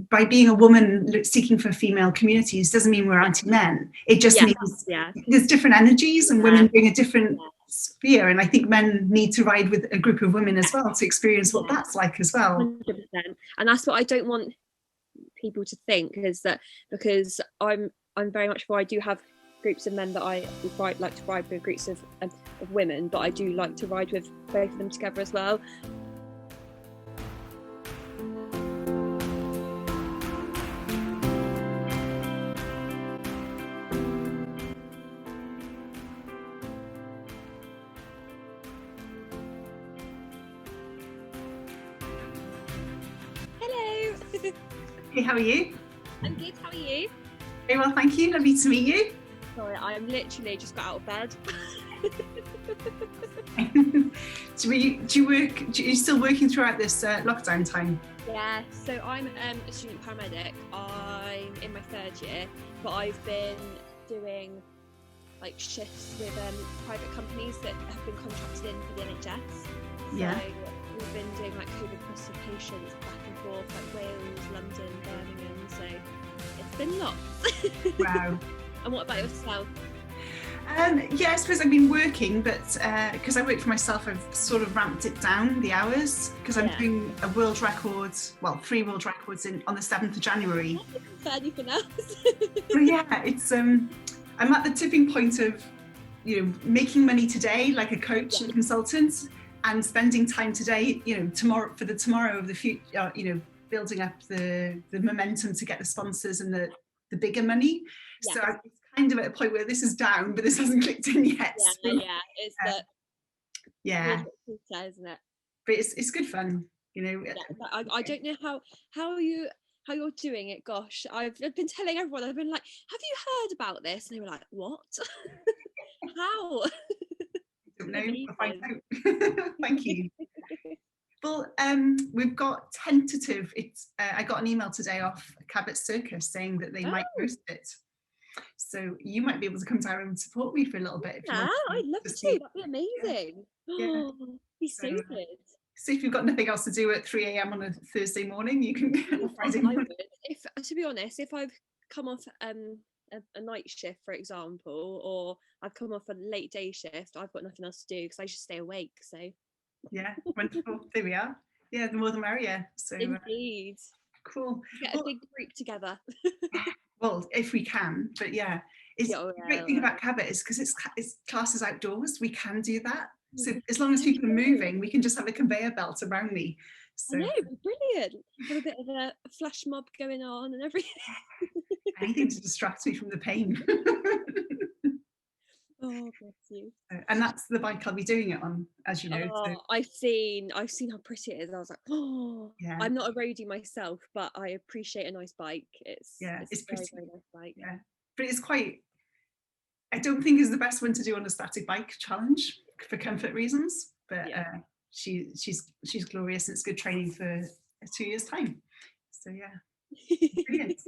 by being a woman seeking for female communities doesn't mean we're anti-men. It just means there's different energies, and women bring a different sphere. And I think men need to ride with a group of women as well to experience what that's like as well. 100%. And that's what I don't want people to think, is that because I'm very much for, I do have groups of men that I would like to ride with, groups of women, but I do like to ride with both of them together as well. Hello. Hey, how are you? I'm good, how are you? Very well, thank you. Lovely to meet you. Sorry, I'm literally just got out of bed. Are you still working throughout this lockdown time? Yeah, so I'm a student paramedic. I'm in my 3rd year, but I've been doing like shifts with private companies that have been contracted in for the NHS. Yeah. So we've been doing like COVID positive patients back and forth, like Wales, London, Birmingham. So it's been lots. Wow. And what about yourself? Yeah, I suppose I've been working, but because I work for myself, I've sort of ramped it down, the hours, because I'm doing a world record, well, 3 world records on the 7th of January. For anything else. So yeah, it's I'm at the tipping point of, making money today, like a coach and consultant, and spending time today, tomorrow for the tomorrow of the future, building up the momentum to get the sponsors and the bigger money. Yeah. So it's kind of at a point where this is down, but this hasn't clicked in yet. It's isn't it? But it's good fun, I don't know how you're doing it. Gosh, I've been telling everyone. I've been like, have you heard about this? And they were like, what? How? I don't know. I'll find out. Thank you. Well, we've got tentative. I got an email today off Cabot Circus saying that they might host it. So you might be able to come down and support me for a little bit. Yeah, I'd love to. That'd be amazing. Yeah. Be so good. So if you've got nothing else to do at 3 a.m. on a Thursday morning, you can go Friday morning. To be honest, if I've come off a night shift, for example, or I've come off a late day shift, I've got nothing else to do because I just stay awake. So yeah, wonderful. There we are. Yeah, the more the merrier. So indeed. Cool. Get a big group together. Well, if we can, but yeah, the great thing about Cabot is because it's classes outdoors, we can do that. So as long as people are moving, we can just have a conveyor belt around me. So, I know, brilliant. Have a bit of a flash mob going on and everything. Anything to distract me from the pain. Oh, bless you. And that's the bike I'll be doing it on, as you know. Oh, I've seen how pretty it is. I was like, oh, yeah. I'm not a roadie myself, but I appreciate a nice bike. It's very, very nice bike. Yeah, but it's quite. I don't think is the best one to do on a static bike challenge for comfort reasons. But she's glorious, and it's good training for 2 years' time. So yeah, brilliant.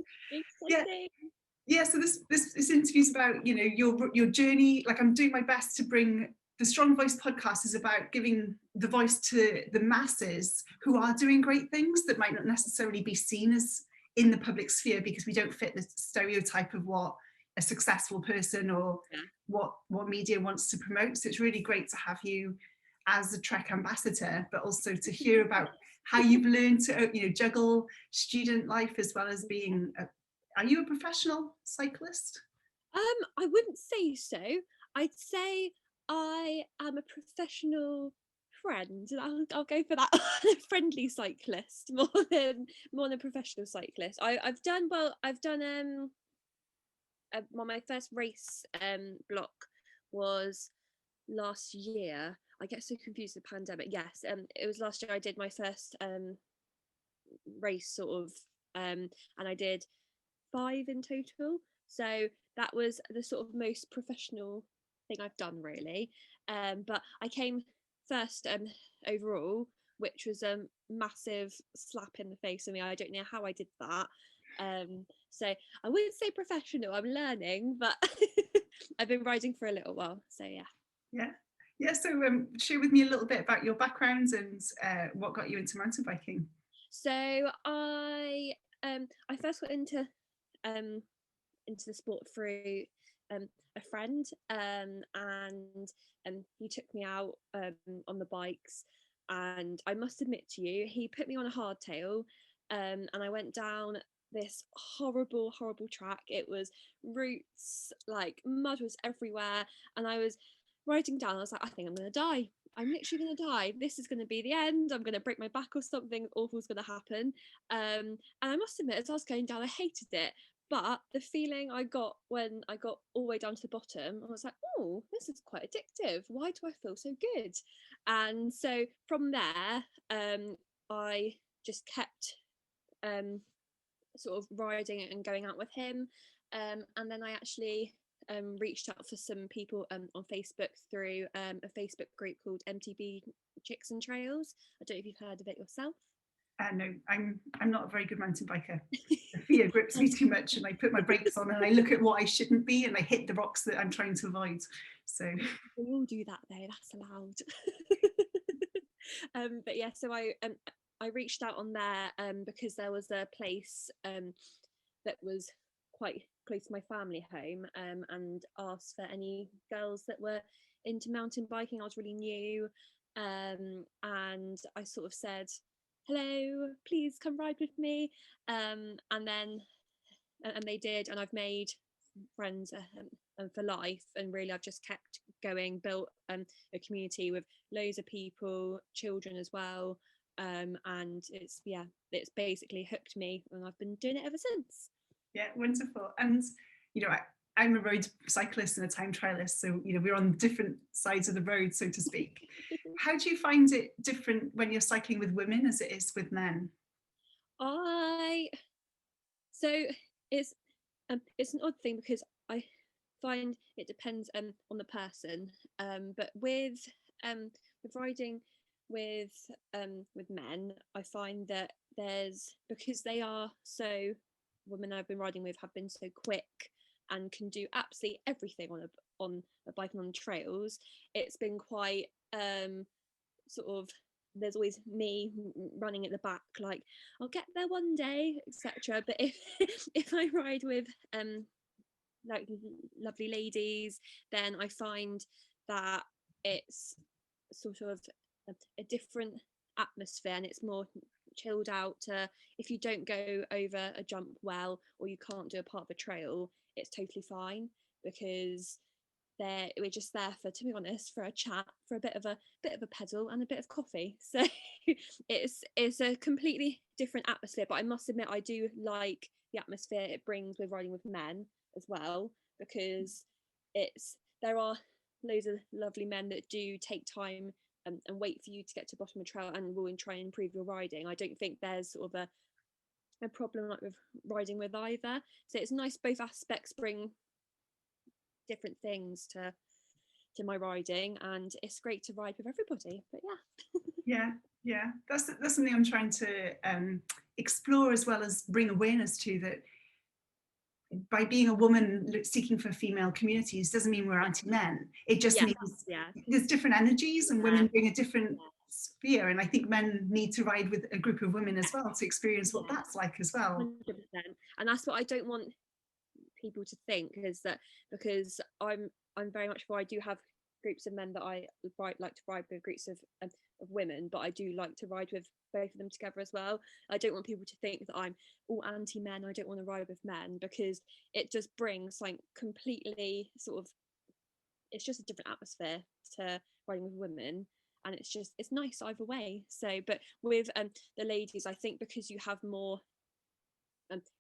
Yeah, so this interview's about your journey. Like, I'm doing my best to bring the Strong Voice podcast is about giving the voice to the masses who are doing great things that might not necessarily be seen as in the public sphere because we don't fit the stereotype of what a successful person or what media wants to promote. So it's really great to have you as a Trek ambassador, but also to hear about how you've learned to juggle student life as well as being are you a professional cyclist? I wouldn't say so. I'd say I am a professional friend, and I'll go for that. A friendly cyclist more than a professional cyclist. I've done my first race block was last year. I get so confused with the pandemic. Yes, it was last year I did my first race sort of, and I did 5 in total. So that was the sort of most professional thing I've done, really. But I came first overall, which was a massive slap in the face for me. I don't know how I did that. So I wouldn't say professional. I'm learning, but I've been riding for a little while. So yeah. So share with me a little bit about your backgrounds and what got you into mountain biking. So I first got into the sport through a friend, and he took me out on the bikes, and I must admit to you, he put me on a hardtail, and I went down this horrible track. It was roots, like mud was everywhere, and I was riding down. I was like, I think I'm gonna die. I'm literally gonna die. This is gonna be the end. I'm gonna break my back or something awful's gonna happen. And I must admit, as I was going down, I hated it. But the feeling I got when I got all the way down to the bottom, I was like, oh, this is quite addictive. Why do I feel so good? And so from there, I just kept sort of riding and going out with him. And then I actually reached out for some people on Facebook through a Facebook group called MTB Chicks and Trails. I don't know if you've heard of it yourself. No, I'm not a very good mountain biker. The fear grips me too much, and I put my brakes on and I look at what I shouldn't be, and I hit the rocks that I'm trying to avoid. So we all do that though, that's allowed. But yeah, so I reached out on there because there was a place that was quite close to my family home, and asked for any girls that were into mountain biking. I was really new, and I sort of said, hello, please come ride with me, and they did, and I've made friends for life, and really I've just kept going, built a community with loads of people, children as well, and it's basically hooked me, and I've been doing it ever since. Yeah, wonderful. And I'm a road cyclist and a time trialist, so we're on different sides of the road, so to speak. How do you find it different when you're cycling with women as it is with men? So it's an odd thing, because I find it depends on the person, but with riding with men, I find that because they are so, women I've been riding with have been so quick and can do absolutely everything on a bike and on trails. It's been quite sort of, there's always me running at the back, like I'll get there one day, etc. But if I ride with like lovely ladies, then I find that it's sort of a different atmosphere, and it's more chilled out. If you don't go over a jump well, or you can't do a part of a trail, it's totally fine, because we're just there for, to be honest, for a chat, for a bit of a pedal and a bit of coffee. So it's a completely different atmosphere. But I must admit, I do like the atmosphere it brings with riding with men as well, because there are loads of lovely men that do take time and wait for you to get to the bottom of the trail and will try and improve your riding. I don't think there's sort of a problem like with riding with either. So it's nice, both aspects bring different things to my riding, and it's great to ride with everybody. But yeah, that's something I'm trying to explore, as well as bring awareness to, that by being a woman seeking for female communities doesn't mean we're anti-men. It just means there's different energies, and women bring a different sphere, and I think men need to ride with a group of women as well to experience what that's like as well. 100%. And that's what I don't want people to think, is that because I'm very much I do have groups of men that I like to ride with, groups of women, but I do like to ride with both of them together as well. I don't want people to think that I'm all anti-men, I don't want to ride with men, because it just brings like completely sort of, it's just a different atmosphere to riding with women, and it's nice either way. So but with the ladies, I think because you have more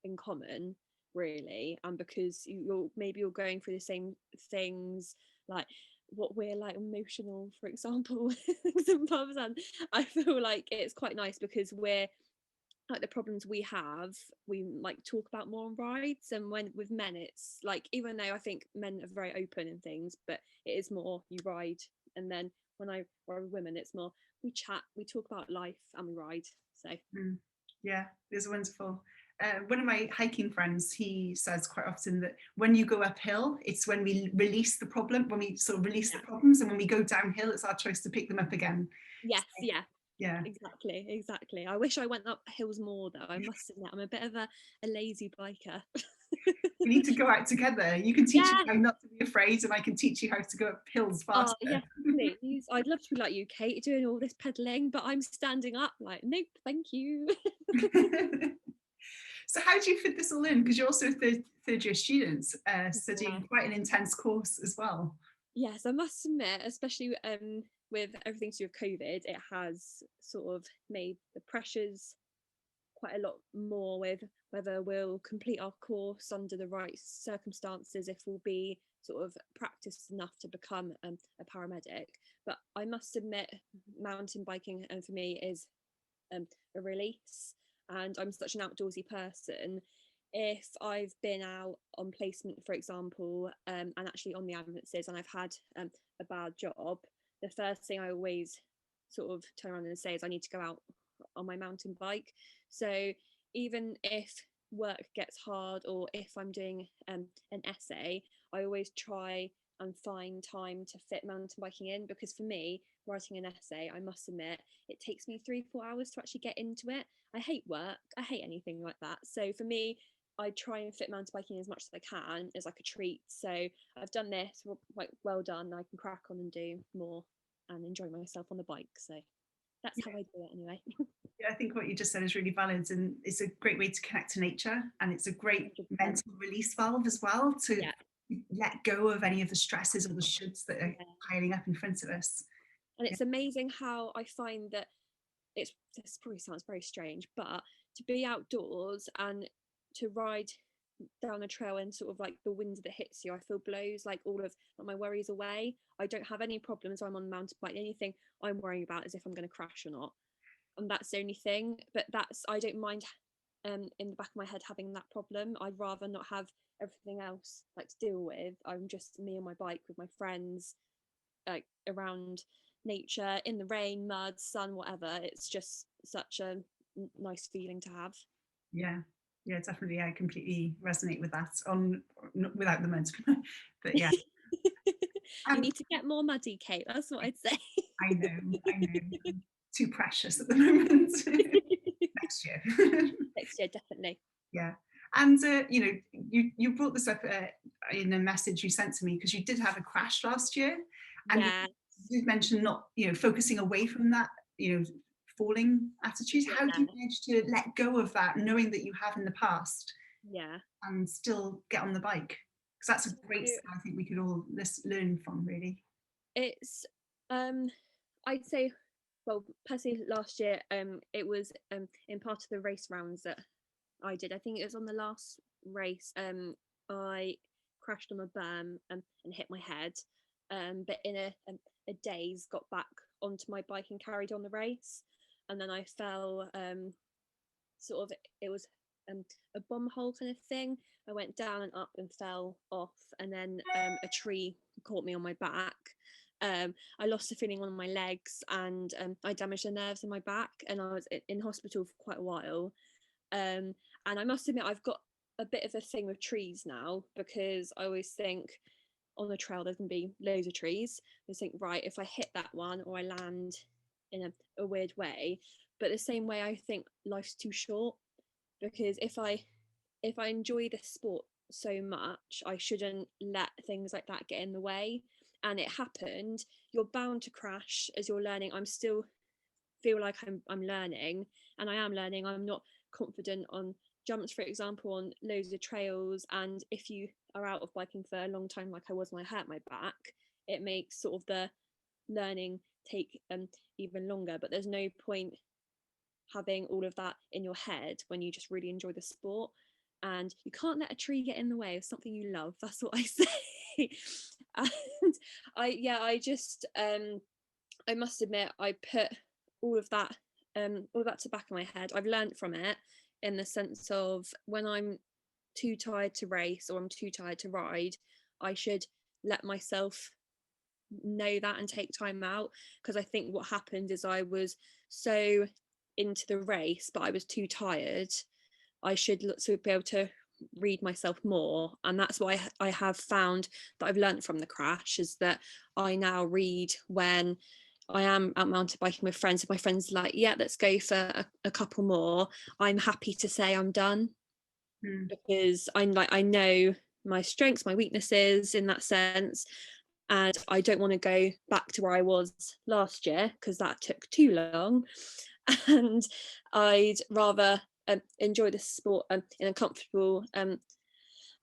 in common, really, and because you're going through the same things, like what we're like, emotional, for example, and pubs, and I feel like it's quite nice because we're like, the problems we have, we like talk about more on rides. And when with men, it's like, even though I think men are very open and things, but it is more you ride, and then when I ride with women, it's more we chat, we talk about life, and we ride. So yeah, it's wonderful. One of my hiking friends, he says quite often that when you go uphill, it's when we release the problem, when we sort of release the problems, and when we go downhill, it's our choice to pick them up again. Yes, so, Yeah. Exactly. I wish I went up hills more though. I must admit, I'm a bit of a lazy biker. We need to go out together. You can teach me Yeah. how not to be afraid, and I can teach you how to go up hills Oh faster. yes, please. I'd love to be like you, Kate, doing all this pedaling, but I'm standing up like, nope, thank you. So how do you fit this all in? Because you're also a third year student, Yeah. studying quite an intense course as well. Yes, I must admit, especially with everything to do with COVID, it has sort of made the pressures quite a lot more with whether we'll complete our course under the right circumstances, if we'll be sort of practiced enough to become a paramedic. But I must admit, mountain biking for me is a release, and I'm such an outdoorsy person. If I've been out on placement, for example, and actually on the ambulances, and I've had a bad job, the first thing I always sort of turn around and say is I need to go out on my mountain bike. So even if work gets hard, or if I'm doing an essay, I always try and find time to fit mountain biking in, because for me, writing an essay, I must admit, it takes me 3-4 hours to actually get into it. I hate work, I hate anything like that. So for me, I try and fit mountain biking as much as I can as like a treat. So I've done this, like, well done, I can crack on and do more and enjoy myself on the bike. So that's how I do it anyway. Yeah, I think what you just said is really valid, and it's a great way to connect to nature, and it's a great 100%. mental release valve as well, to Yeah. let go of any of the stresses or the shoulds that are Yeah. piling up in front of us. And it's amazing how I find that this probably sounds very strange, but to be outdoors and to ride down a trail and sort of like the wind that hits you, I feel blows like all of my worries away. I don't have any problems. I'm on the mountain bike. The only thing I'm worrying about is if I'm going to crash or not, and that's the only thing. But I don't mind in the back of my head having that problem. I'd rather not have everything else like to deal with. I'm just me on my bike with my friends, like around nature, in the rain, mud, sun, whatever. It's just such a nice feeling to have. Yeah, yeah, definitely. I completely resonate with that, on without the mud. But yeah. You need to get more muddy, Kate, that's what I'd say. I know, I know. I'm too precious at the moment. Next year. Next year, definitely. Yeah. And you brought this up in a message you sent to me, because you did have a crash last year, and Yeah. you mentioned not focusing away from that falling attitude. How do you manage to let go of that, knowing that you have in the past, Yeah. and still get on the bike? Because that's a great So skill I think we could all learn from, really. it's I'd say, well, personally last year, it was in part of the race rounds that I did. I think it was on the last race. I crashed on a berm and hit my head. But in a daze, got back onto my bike and carried on the race. And then I fell. Sort of, it was a bomb hole kind of thing. I went down and up and fell off, and then a tree caught me on my back. I lost a feeling on my legs, and I damaged the nerves in my back, and I was in hospital for quite a while. And I must admit, I've got a bit of a thing with trees now, because I always think on the trail there's gonna be loads of trees. I think, right, if I hit that one or I land in a weird way, but the same way I think life's too short, because if I enjoy this sport so much, I shouldn't let things like that get in the way. And it happened. You're bound to crash as you're learning. I'm still feel like I'm learning, and I am learning. I'm not confident on jumps, for example, on loads of trails. And if you are out of biking for a long time, like I was when I hurt my back, it makes sort of the learning take even longer. But there's no point having all of that in your head when you just really enjoy the sport, and you can't let a tree get in the way of something you love. That's what I say. And I just I must admit, I put all of that to back of my head. I've learned from it, in the sense of when I'm too tired to race or I'm too tired to ride, I should let myself know that and take time out. Because I think what happened is I was so into the race, but I was too tired. I should look to be able to read myself more, and that's why I have found that I've learned from the crash, is that I now read when I am out mountain biking with friends, if my friends are like, yeah, let's go for a couple more, I'm happy to say I'm done, because I'm like, I know my strengths, my weaknesses in that sense, and I don't want to go back to where I was last year because that took too long. And I'd rather enjoy this sport in a comfortable and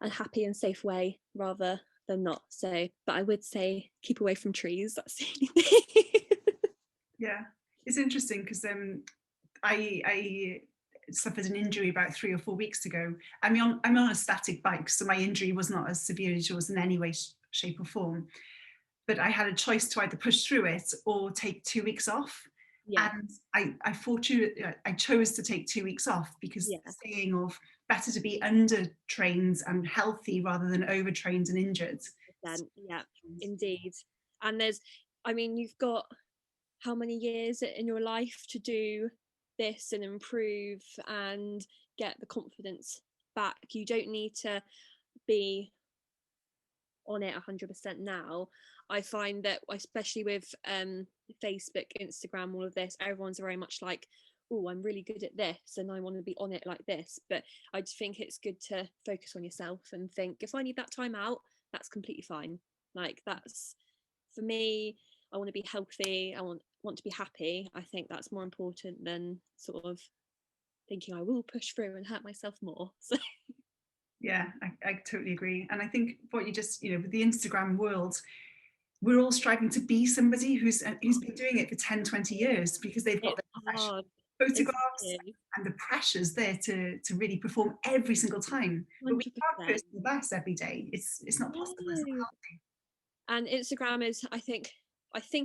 happy and safe way rather than not. So, but I would say keep away from trees. That's the only thing. Yeah, it's interesting because I suffered an injury about 3 or 4 weeks ago. I'm on a static bike, so my injury was not as severe as yours in any way, shape, or form. But I had a choice to either push through it or take 2 weeks off. Yeah. And I chose to take 2 weeks off because Yeah. the saying of better to be under trained and healthy rather than overtrained and injured. Yeah, indeed. And you've got how many years in your life to do this and improve and get the confidence back. You don't need to be on it 100% now. I find that, especially with Facebook, Instagram, all of this, everyone's very much like, oh, I'm really good at this and I want to be on it like this. But I just think it's good to focus on yourself and think, if I need that time out, that's completely fine. Like, that's, for me, I want to be healthy, I want to be happy. I think that's more important than sort of thinking I will push through and hurt myself more. So Yeah, I totally agree. And I think what you just, with the Instagram world, we're all striving to be somebody who's been doing it for 10, 20 years because they've got it's their professional hard. photographs Exactly. and the pressures there to really perform every single time. But we can't 100%. post the best every day. It's not possible. It's not No. healthy. And Instagram is, I think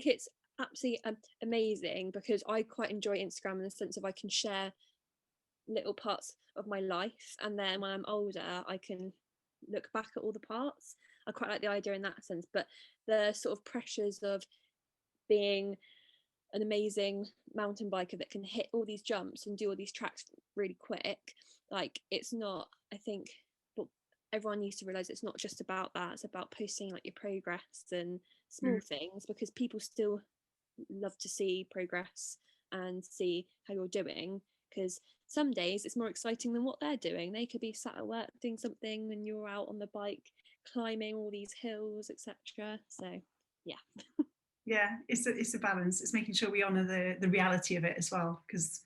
it's absolutely amazing, because I quite enjoy Instagram in the sense of I can share little parts of my life, and then when I'm older I can look back at all the parts. I quite like the idea in that sense, but the sort of pressures of being an amazing mountain biker that can hit all these jumps and do all these tracks really quick, like, it's not, I think, but everyone needs to realize it's not just about that. It's about posting like your progress and small things, because people still love to see progress and see how you're doing, because some days it's more exciting than what they're doing. They could be sat at work doing something and you're out on the bike climbing all these hills, etc. So yeah. Yeah, it's a balance. It's making sure we honour the reality of it as well, because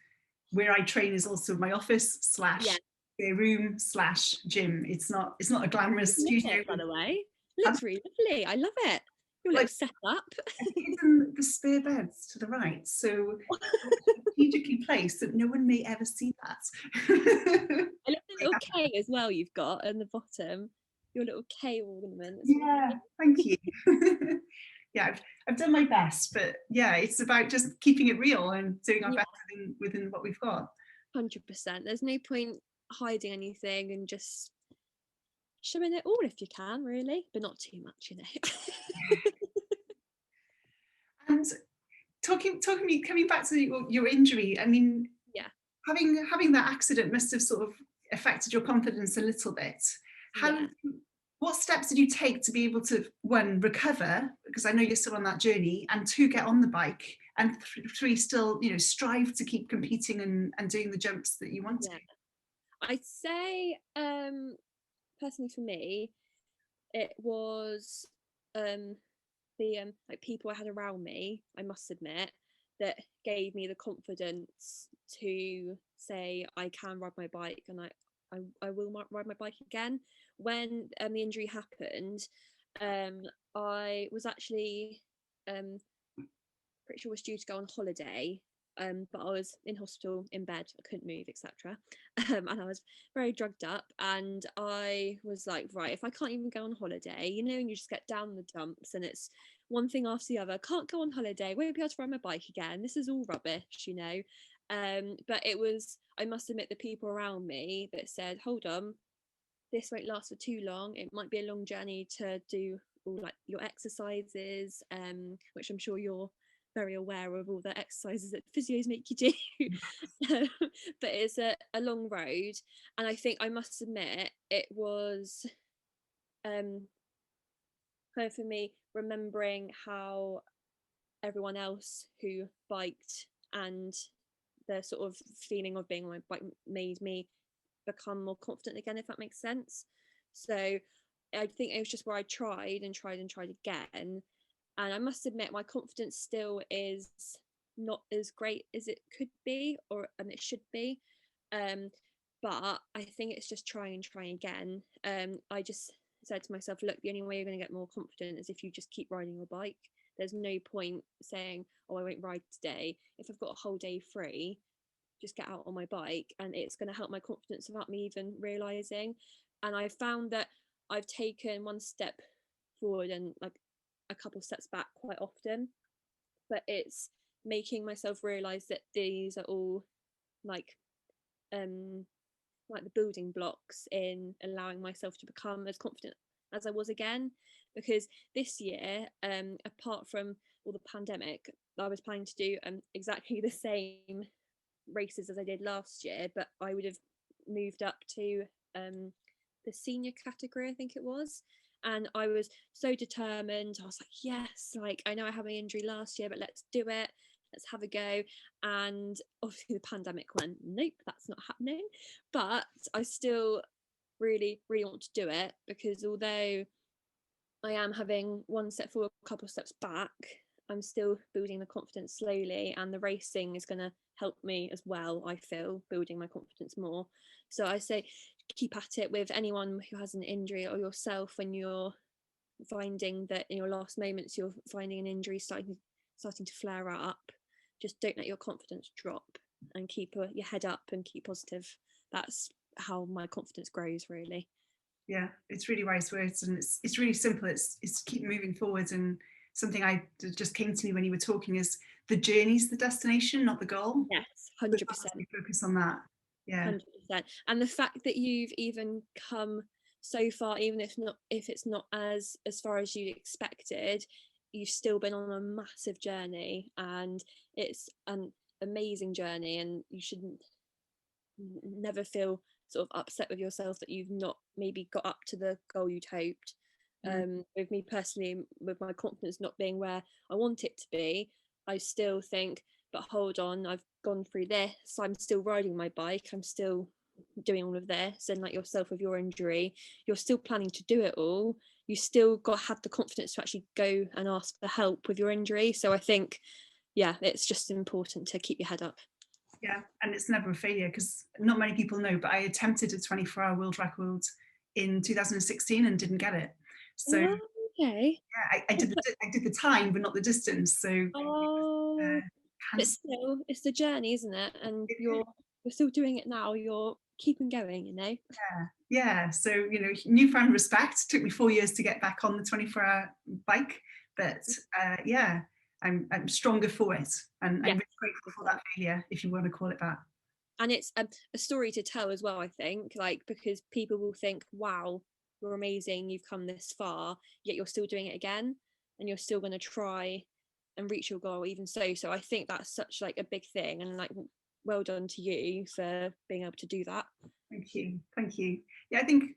where I train is also my office Yeah, / spare room / gym. It's not a glamorous love studio. it, by the way. I've, Looks really lovely. I love it. Your little like, setup. I've hidden the spare beds to the right, so strategically placed that no one may ever see that. I love the little K as well you've got in the bottom. Your little K ornament. It's Yeah, thank you. Yeah, I've done my best, but yeah, it's about just keeping it real and doing our yeah, best within what we've got. 100%. There's no point hiding anything, and just showing it all if you can, really, but not too much. And coming back to your injury, I mean, Yeah, having that accident must have sort of affected your confidence a little bit. yeah. How what steps did you take to be able to, one, recover, because I know you're still on that journey, and two, get on the bike, and three, still, strive to keep competing and doing the jumps that you want to? Yeah. I'd say, personally for me, it was the like people I had around me, I must admit, that gave me the confidence to say I can ride my bike, and I will ride my bike again. When the injury happened, I was actually pretty sure was due to go on holiday, but I was in hospital in bed, I couldn't move, etc. And I was very drugged up, and I was like, right, if I can't even go on holiday, and you just get down the dumps and it's one thing after the other, can't go on holiday, won't be able to ride my bike again, this is all rubbish. But it was, I must admit, the people around me that said, hold on, this won't last for too long, it might be a long journey to do all like your exercises, which I'm sure you're very aware of, all the exercises that physios make you do. But it's a long road, and I think I must admit it was kind of for me remembering how everyone else who biked, and the sort of feeling of being on my bike made me become more confident again, if that makes sense. So I think it was just where I tried and tried and tried again, and I must admit my confidence still is not as great as it could be, or it should be, but I think it's just trying and trying again. I just said to myself, look, the only way you're going to get more confident is if you just keep riding your bike. There's no point saying, oh, I won't ride today. If I've got a whole day free, just get out on my bike, and it's going to help my confidence without me even realizing. And I found that I've taken one step forward and like a couple steps back quite often, but it's making myself realize that these are all like like the building blocks in allowing myself to become as confident as I was again. Because this year, apart from all the pandemic, I was planning to do exactly the same races as I did last year, but I would have moved up to the senior category, I think it was. And I was so determined. I was like, yes, like I know I had my injury last year, but let's do it. Let's have a go. And obviously the pandemic went, nope, that's not happening. But I still really, really want to do it, because although I am having one step forward, a couple of steps back, I'm still building the confidence slowly, and the racing is going to help me as well, I feel, building my confidence more. So I say keep at it with anyone who has an injury, or yourself when you're finding that in your last moments you're finding an injury starting to flare up. Just don't let your confidence drop, and keep your head up and keep positive. That's how my confidence grows, really. Yeah, it's really wise words, and it's really simple. It's keep moving forwards. And something I just came to me when you were talking is the journey's the destination, not the goal. Yes, But 100%. we focus on that. Yeah. 100%. And the fact that you've even come so far, even if it's not as far as you expected, you've still been on a massive journey, and it's an amazing journey, and you shouldn't never feel sort of upset with yourself that you've not maybe got up to the goal you'd hoped. With me personally, with my confidence not being where I want it to be, I still think, but hold on, I've gone through this, I'm still riding my bike, I'm still doing all of this. And like yourself with your injury, you're still planning to do it all, you still got to have the confidence to actually go and ask for help with your injury. So I think, yeah, it's just important to keep your head up. Yeah, and it's never a failure, because not many people know, but I attempted a 24-hour world record in 2016 and didn't get it. So Oh, okay. yeah, I did the time, but not the distance. So Oh, but can't, still, it's the journey, isn't it? And it is, you're still doing it now. You're keeping going, you know. yeah. So newfound respect. Took me 4 years to get back on the 24-hour bike, but yeah, I'm stronger for it, and I'm Yeah, really grateful for that failure, if you want to call it that. and it's a story to tell as well, I think, like, because people will think, wow, you're amazing, you've come this far, yet you're still doing it again, and you're still going to try and reach your goal even so I think that's such like a big thing, and like well done to you for being able to do that. Thank you, thank you. Yeah, I think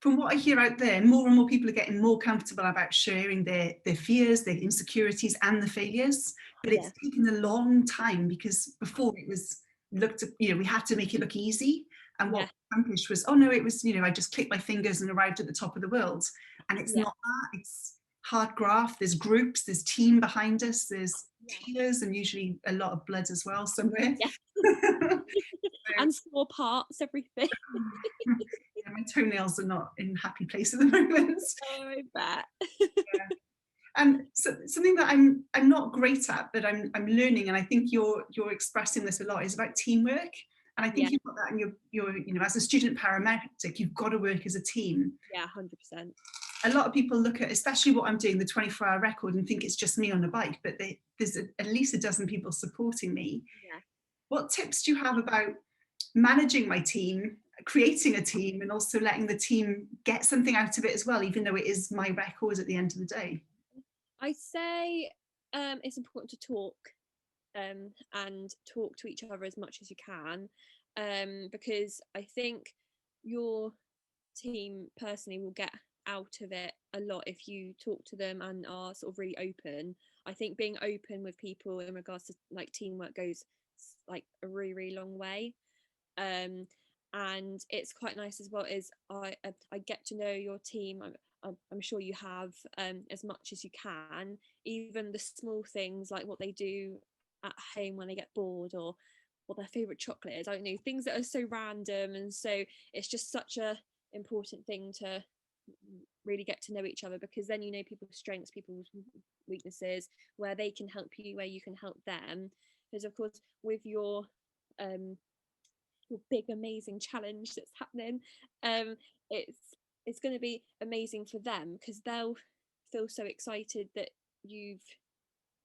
from what I hear out there, more and more people are getting more comfortable about sharing their fears, their insecurities, and the failures. But Yeah, it's taken a long time, because before it was looked at, we had to make it look easy. And what yeah, we accomplished was, oh no, it was, I just clicked my fingers and arrived at the top of the world. And it's yeah, not that. It's hard graft. There's groups, there's team behind us, there's yeah, tears, and usually a lot of blood as well somewhere. yeah. So, And small parts, everything. yeah, my toenails are not in a happy place at the moment. Oh, I bet. Yeah. And so, something that I'm not great at, but I'm learning, and I think you're expressing this a lot, is about teamwork. And I Yeah, think you've got that in your as a student paramedic, you've got to work as a team. yeah, 100%. A lot of people look at, especially what I'm doing, the 24-hour record, and think it's just me on a bike, but there's at least a dozen people supporting me. Yeah. What tips do you have about managing my team, creating a team, and also letting the team get something out of it as well, even though it is my record at the end of the day? I say it's important to talk, and talk to each other as much as you can, because I think your team personally will get out of it a lot if you talk to them and are sort of really open. I think being open with people in regards to like teamwork goes like a really, really long way. And it's quite nice as well is I get to know your team. I'm sure you have, as much as you can, even the small things like what they do at home when they get bored, or what their favorite chocolate is. I don't know, things that are so random. And so it's just such a important thing to really get to know each other, because then you know people's strengths, people's weaknesses, where they can help you, where you can help them. Because of course with your big amazing challenge that's happening, it's going to be amazing for them, because they'll feel so excited that you've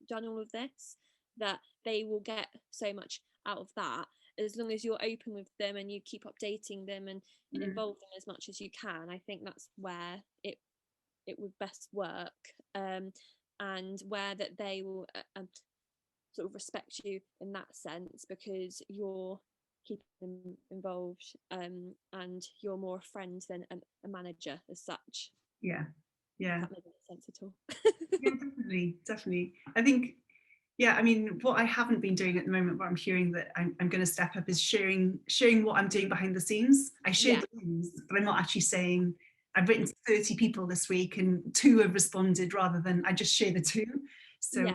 done all of this, that they will get so much out of that, as long as you're open with them and you keep updating them and involve them as much as you can. I think that's where it would best work, and where that they will sort of respect you in that sense, because you're keeping them involved, and you're more a friend than a manager as such. Yeah, yeah. That makes sense at all. Yeah, definitely. I think, yeah, I mean, what I haven't been doing at the moment, what I'm hearing that I'm going to step up, is sharing what I'm doing behind the scenes. I share the things, but I'm not actually saying I've written to 30 people this week and 2 have responded, rather than I just share the 2. So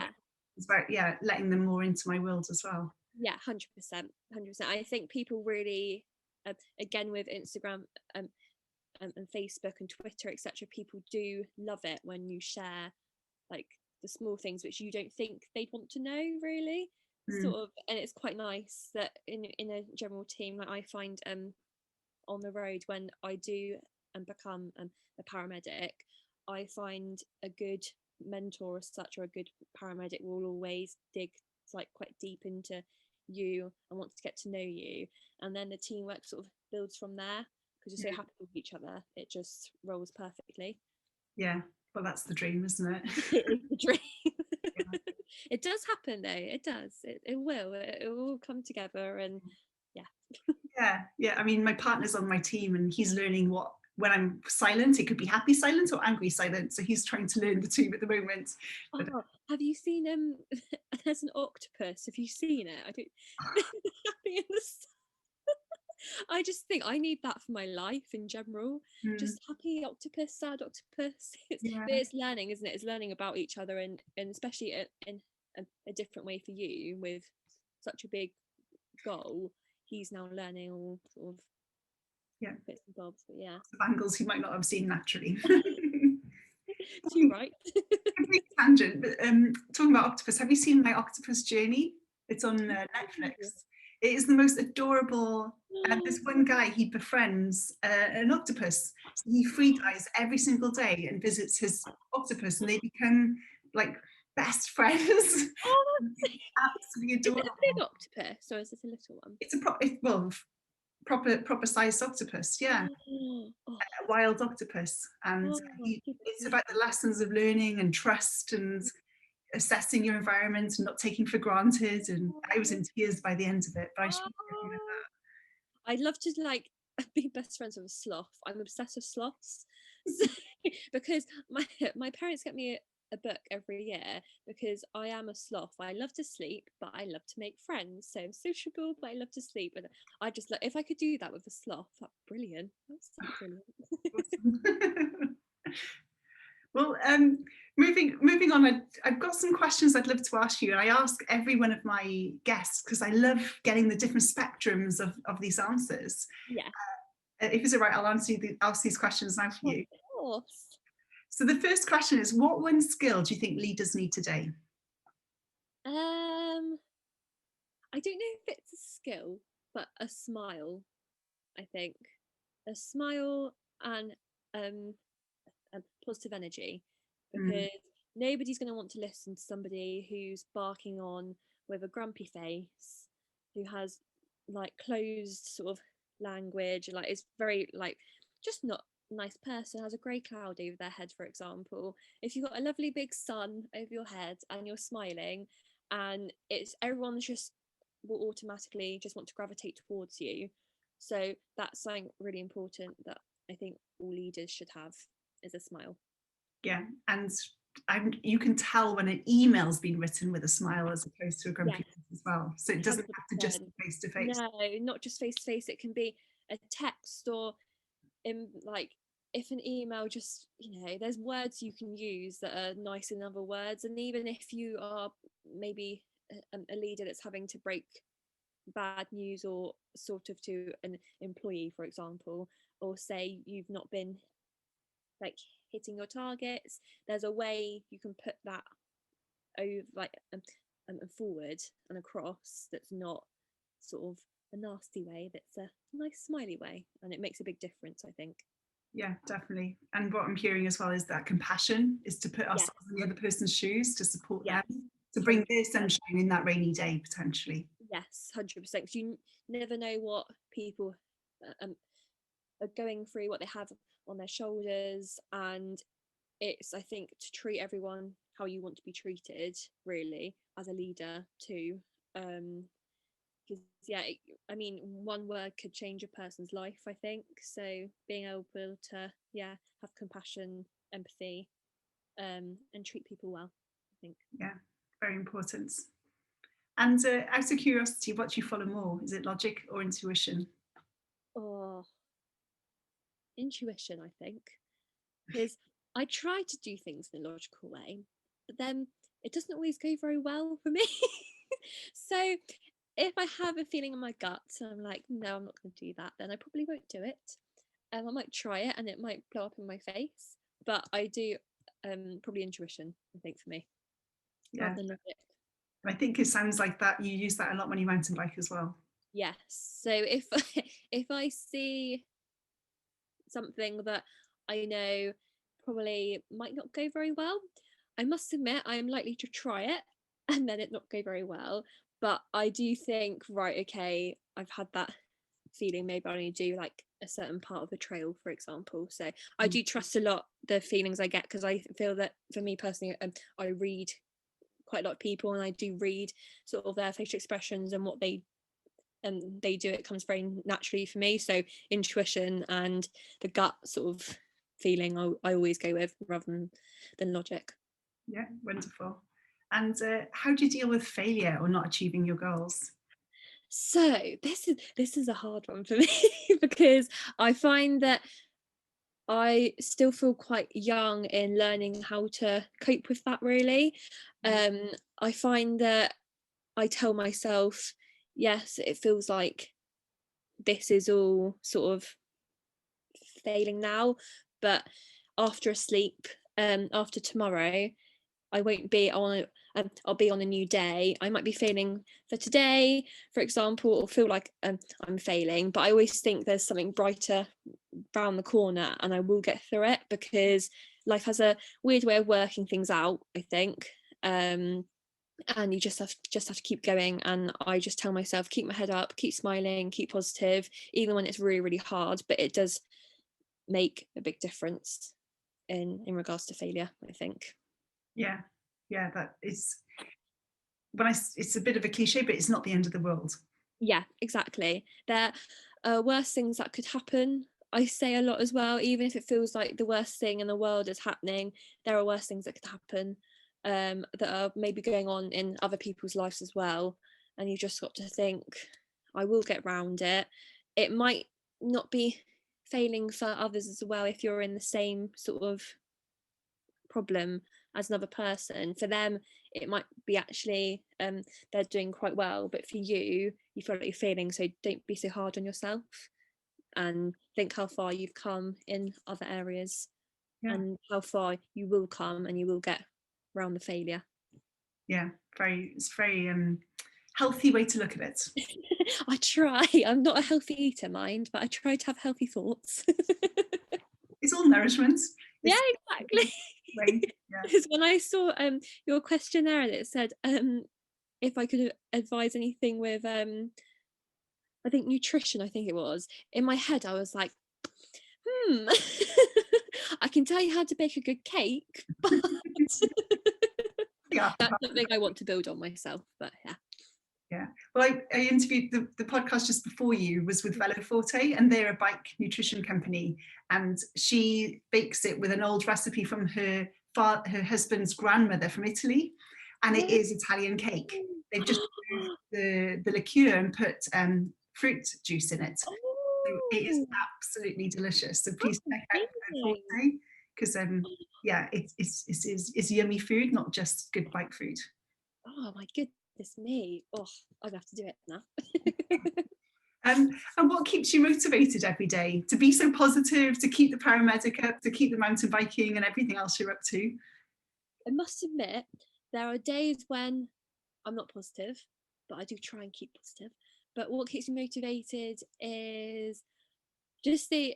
it's about, letting them more into my world as well. Yeah, 100%. I think people really, again with Instagram and Facebook and Twitter, etc., people do love it when you share like the small things which you don't think they'd want to know, really. Sort of. And it's quite nice that in a general team, like I find on the road, when I do become a paramedic, I find a good mentor as such, or a good paramedic, will always dig like quite deep into you and want to get to know you, and then the teamwork sort of builds from there, because you're so happy with each other. It just rolls perfectly. Yeah, well, that's the dream, isn't it? It is the dream. It does happen though. It does. It will. It will all come together, and yeah. I mean, my partner's on my team, and he's learning when I'm silent, it could be happy silent or angry silent. So he's trying to learn the 2 at the moment. But, have you seen there's an octopus. Have you seen it? I don't. Happy in the I just think I need that for my life in general. Just happy octopus, sad octopus. But it's learning, isn't it? It's learning about each other, and especially in a different way for you, with such a big goal. He's now learning all sort of bits and bobs, but angles he might not have seen naturally. Too right. Complete tangent, but talking about Octopus, have you seen My Octopus Journey? It's on Netflix. It is the most adorable. This one guy, he befriends an octopus. So he free dives every single day and visits his octopus, and they become like best friends. Oh, that's absolutely adorable. Is it a big octopus, or is it a little one? It's a proper sized octopus, a wild octopus, and it's about the lessons of learning and trust and assessing your environment and not taking for granted. And I was in tears by the end of it, but I should be like that. I'd love to like be best friends with a sloth. I'm obsessed with sloths. Because my parents get me a book every year, because I am a sloth. I love to sleep, but I love to make friends. So I'm sociable, but I love to sleep. And I just like, if I could do that with a sloth, that's brilliant. That's so brilliant. Well, moving on, I've got some questions I'd love to ask you. And I ask every one of my guests, because I love getting the different spectrums of these answers. Yeah. If it's all right, I'll ask these questions now for you. Of course. So the first question is, what one skill do you think leaders need today? I don't know if it's a skill, but a smile. I think a smile and positive energy, because nobody's going to want to listen to somebody who's barking on with a grumpy face, who has like closed sort of language, like is very like just not a nice person, has a grey cloud over their head, for example. If you've got a lovely big sun over your head and you're smiling, and it's everyone's just will automatically just want to gravitate towards you. So that's something really important that I think all leaders should have, is a smile. Yeah, and you can tell when an email's been written with a smile as opposed to a grumpy Yes, face as well. So it doesn't have to just 100%. be face to face. No, not just face to face. It can be a text, or in like, if an email, just, there's words you can use that are nice in other words. And even if you are maybe a leader that's having to break bad news, or sort of to an employee, for example, or say you've not been like hitting your targets, there's a way you can put that over, like, forward and across, that's not sort of a nasty way, that's a nice smiley way, and it makes a big difference, I think. Yeah, definitely. And what I'm hearing as well is that compassion is to put Yes, ourselves in the other person's shoes, to support yes, them, to bring their 100%. sunshine in that rainy day potentially. Yes, 100%. 'Cause you never know what people are going through, what they have on their shoulders, and it's, I think, to treat everyone how you want to be treated, really, as a leader too. Because I mean, one word could change a person's life, I think. So being able to have compassion, empathy, and treat people well, I think. Yeah, very important. And out of curiosity, what do you follow more? Is it logic or intuition? Oh, intuition, I think, because I try to do things in a logical way, but then it doesn't always go very well for me. So if I have a feeling in my gut and I'm like, no, I'm not going to do that, then I probably won't do it. I might try it and it might blow up in my face, but I do probably intuition, I think, for me, Yeah, rather than logic. I think it sounds like that you use that a lot when you mountain bike as well. Yes. So if if I see something that I know probably might not go very well, I must admit I am likely to try it and then it not go very well. But I do think, right, okay, I've had that feeling, maybe I need to do like a certain part of the trail, for example. So I do trust a lot the feelings I get, because I feel that for me personally, I read quite a lot of people, and I do read sort of their facial expressions and what they do. It comes very naturally for me. So intuition and the gut sort of feeling, I always go with, rather than logic. Yeah, wonderful. And how do you deal with failure or not achieving your goals? So this is a hard one for me because I find that I still feel quite young in learning how to cope with that, really. I find that I tell myself, yes, it feels like this is all sort of failing now, but after a sleep, after tomorrow, I won't be on. I'll be on a new day. I might be failing for today, for example, or feel like I'm failing, but I always think there's something brighter round the corner, and I will get through it, because life has a weird way of working things out, I think. And you just have to keep going, and I just tell myself, keep my head up, keep smiling, keep positive, even when it's really, really hard. But it does make a big difference in regards to failure, I think. Yeah, yeah, that is it's a bit of a cliche, but it's not the end of the world. Yeah, exactly. There are worse things that could happen, I say a lot as well. Even if it feels like the worst thing in the world is happening, there are worse things that could happen, that are maybe going on in other people's lives as well. And you just got to think, I will get round it. It might not be failing for others as well if you're in the same sort of problem as another person. For them, it might be actually they're doing quite well, but for you feel like you're failing. So don't be so hard on yourself, and think how far you've come in other areas, Yeah, and how far you will come, and you will get around the failure. yeah, it's very healthy way to look at it. I try. I'm not a healthy eater, mind, but I try to have healthy thoughts. It's all nourishment. Yeah, It's exactly. yeah. Because when I saw your questionnaire that said if I could advise anything with I think nutrition, I think it was, in my head I was like, I can tell you how to bake a good cake, but Yeah. that's something I want to build on myself. But yeah. Yeah. Well, I interviewed the podcast just before you was with Velo Forte, and they're a bike nutrition company. And she bakes it with an old recipe from her her husband's grandmother from Italy, and it is Italian cake. They've just removed the liqueur and put fruit juice in it. So it is absolutely delicious. So please check out her forte, because yeah, it's yummy food, not just good bike food. Oh my goodness me. Oh, I'm gonna have to do it now. And what keeps you motivated every day to be so positive, to keep the paramedic up, to keep the mountain biking and everything else you're up to? I must admit, there are days when I'm not positive, but I do try and keep positive. But what keeps me motivated is just the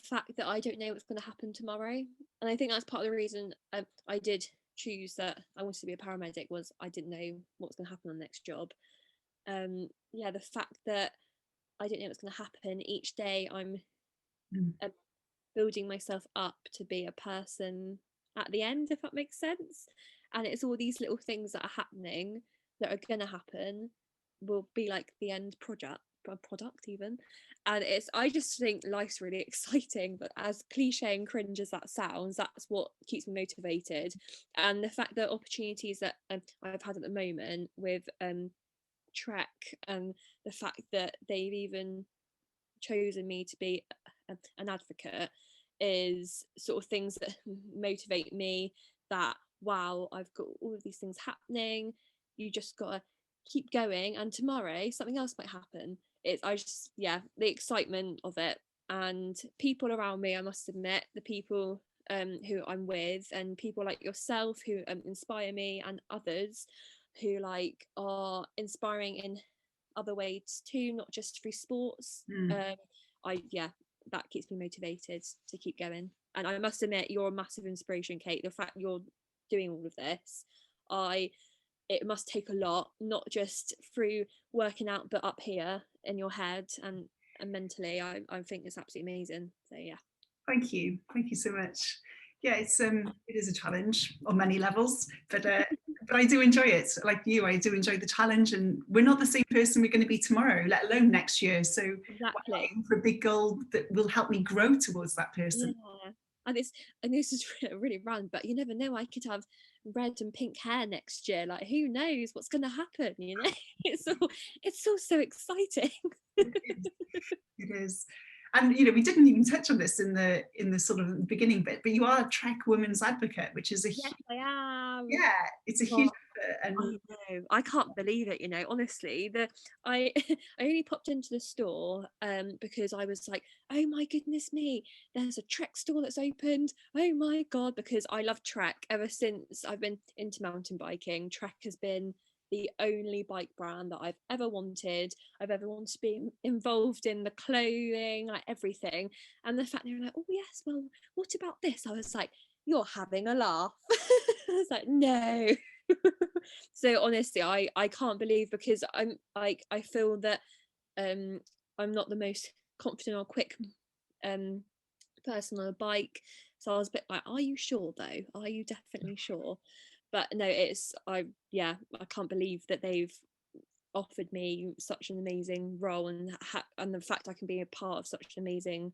fact that I don't know what's going to happen tomorrow, and I think that's part of the reason I did choose that I wanted to be a paramedic, was I didn't know what was going to happen on the next job. Yeah, the fact that I didn't know what's going to happen each day, I'm building myself up to be a person at the end, if that makes sense. And it's all these little things that are happening that are going to happen will be like the end product even. And I just think life's really exciting, but as cliche and cringe as that sounds, that's what keeps me motivated. And the fact that opportunities that I've had at the moment with Trek, and the fact that they've even chosen me to be an advocate, is sort of things that motivate me, that wow, I've got all of these things happening, you just gotta keep going, and tomorrow something else might happen. I just, yeah, the excitement of it. And people around me, I must admit, the people who I'm with, and people like yourself who inspire me, and others who like are inspiring in other ways too, not just through sports. Yeah, that keeps me motivated to keep going. And I must admit, you're a massive inspiration, Kate. The fact you're doing all of this, it must take a lot, not just through working out, but up here in your head and mentally. I think it's absolutely amazing. So yeah. Thank you so much. Yeah, it is a challenge on many levels, but I do enjoy it. Like you, I do enjoy the challenge, and we're not the same person we're going to be tomorrow, let alone next year. So exactly, for a big goal that will help me grow towards that person. Yeah. And this is really random, but you never know, I could have red and pink hair next year. Like, who knows what's going to happen, you know? It's all so exciting. It is. And you know, we didn't even touch on this in the sort of beginning bit, but you are a Trek Women's Advocate, which is Yes, I am. yeah, it's a huge effort. And I know, I can't believe it, you know, honestly. I I only popped into the store because I was like, oh my goodness me, there's a Trek store that's opened, oh my god, because I love Trek. Ever since I've been into mountain biking, Trek has been the only bike brand that I've ever wanted. I've ever wanted to be involved in the clothing, like everything. And the fact they were like, oh yes, well, what about this? I was like, you're having a laugh. I was like, no. So honestly, I can't believe, because I'm like, I feel that I'm not the most confident or quick person on a bike. So I was a bit like, are you sure though? Are you definitely sure? But no, I can't believe that they've offered me such an amazing role, and the fact I can be a part of such an amazing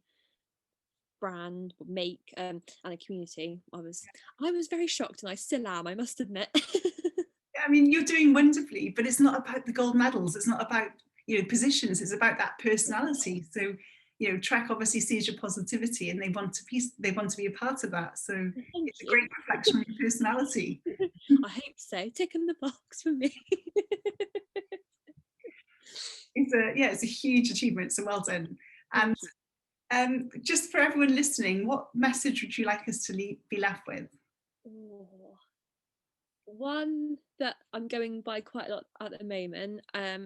brand, make, and a community. I was very shocked, and I still am, I must admit. I mean, you're doing wonderfully, but it's not about the gold medals. It's not about, you know, positions. It's about that personality. So, you know, Trek obviously sees your positivity, and they want to be a part of that. So Thank it's a you. great reflection of your personality. I hope so. Ticking the box for me. It's a huge achievement. So well done. And just for everyone listening, what message would you like us to be left with? Oh, one that I'm going by quite a lot at the moment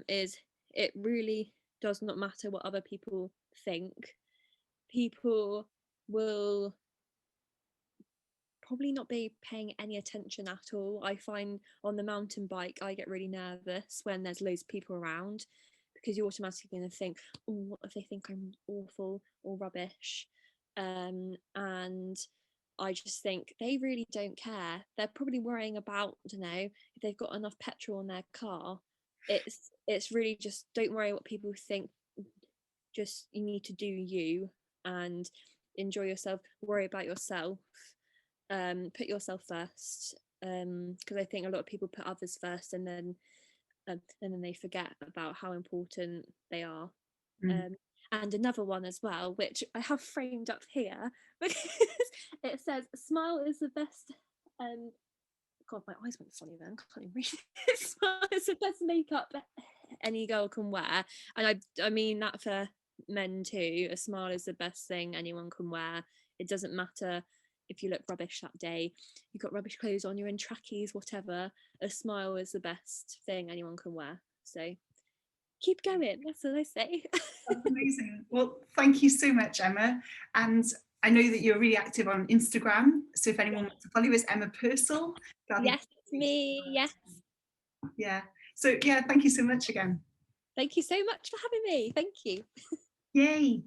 is, it really does not matter what other people think. People will probably not be paying any attention at all. I find on the mountain bike, I get really nervous when there's loads of people around, because you're automatically going to think, oh, what if they think I'm awful or rubbish? And I just think they really don't care. They're probably worrying about, I don't know, if they've got enough petrol in their car. It's really just, don't worry what people think. Just, you need to do you and enjoy yourself. Worry about yourself. put yourself first, because I think a lot of people put others first and then they forget about how important they are. And another one as well, which I have framed up here, because it says smile is the best God, my eyes went funny then, can't even read it. Smile is the best makeup any girl can wear, and I mean that for men too. A smile is the best thing anyone can wear. It doesn't matter if you look rubbish that day, you've got rubbish clothes on, you're in trackies, whatever. A smile is the best thing anyone can wear. So keep going, that's what I say. That's amazing. Well, thank you so much, Emma. And I know that you're really active on Instagram. So if anyone wants to follow you, it's Emma Purcell. Yes, it's me. Yes. Yeah. So yeah, thank you so much again. Thank you so much for having me. Thank you. Yay.